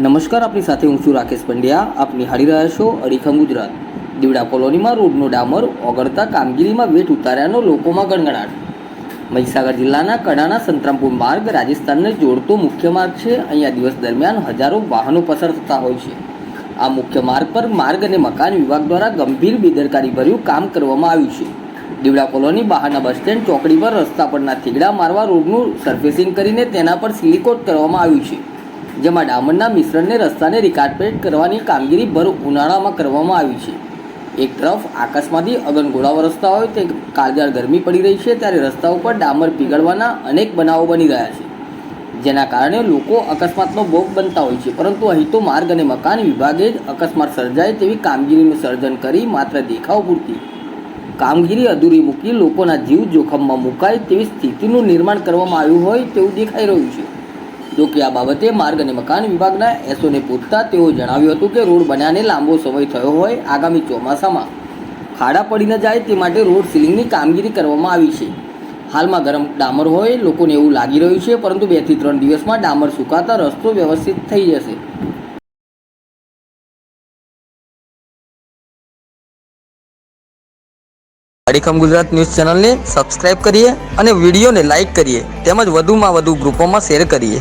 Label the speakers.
Speaker 1: નમસ્કાર, આપની સાથે હું છું રાકેશ પંડ્યા. આપ નિહાળી રહ્યા છો અડીખમ ગુજરાત. દીવડા કોલોનીમાં રોડનો ડામર ઓગળતા કામગીરીમાં વેઠ ઉતાર્યાનો લોકોમાં ગણગણાટ. મહીસાગર જિલ્લાના કડાના સંતરામપુર માર્ગ રાજસ્થાનને જોડતો મુખ્ય માર્ગ છે. અહીંયા દિવસ દરમિયાન હજારો વાહનો પસાર થતા હોય છે. આ મુખ્ય માર્ગ પર માર્ગ અને મકાન વિભાગ દ્વારા ગંભીર બેદરકારીભર્યું કામ કરવામાં આવ્યું છે. દીવડા કોલોની બહારના બસ સ્ટેન્ડ ચોકડી પર રસ્તા પરના થીગડા મારવા રોડનું સરફેસિંગ કરીને તેના પર સિલિકોટ કરવામાં આવ્યું છે, જેમાં ડામરના મિશ્રણને રસ્તાને રિકાર્પેટ કરવાની કામગીરી ભર ઉનાળામાં કરવામાં આવી છે. એક તરફ આકાશમાંથી અગનગોળા વરસતા હોય તે કાળઝાળ ગરમી પડી રહી છે, ત્યારે રસ્તા ઉપર ડામર પીગળવાના અનેક બનાવો બની રહ્યા છે, જેના કારણે લોકો અકસ્માતનો ભોગ બનતા હોય છે. પરંતુ અહીં તો માર્ગ અને મકાન વિભાગે જ અકસ્માત સર્જાય તેવી કામગીરીનું સર્જન કરી માત્ર દેખાવ પૂરતી કામગીરી અધૂરી મૂકી લોકોના જીવ જોખમમાં મુકાય તેવી સ્થિતિનું નિર્માણ કરવામાં આવ્યું હોય તેવું દેખાઈ રહ્યું છે. જોકે આ બાબતે માર્ગ અને મકાન વિભાગના એસઓને પૂછતા તેઓ જણાવ્યું હતું કે રોડ બન્યાને લાંબો સમય થયો હોય, આગામી ચોમાસામાં ખાડા પડી ન જાય તે માટે રોડ સીલિંગની કામગીરી કરવામાં આવી છે. હાલમાં ગરમ ડામર હોય લોકોને એવું લાગી રહ્યું છે, પરંતુ 2 થી 3 દિવસમાં ડામર સુકાતા રસ્તો વ્યવસ્થિત થઈ જશે. અડીખમ ગુજરાત ન્યૂઝ ચેનલને સબસ્ક્રાઇબ કરીએ અને વિડીયોને લાઇક કરીએ, તેમજ વધુમાં વધુ ગ્રુપોમાં શેર કરીએ.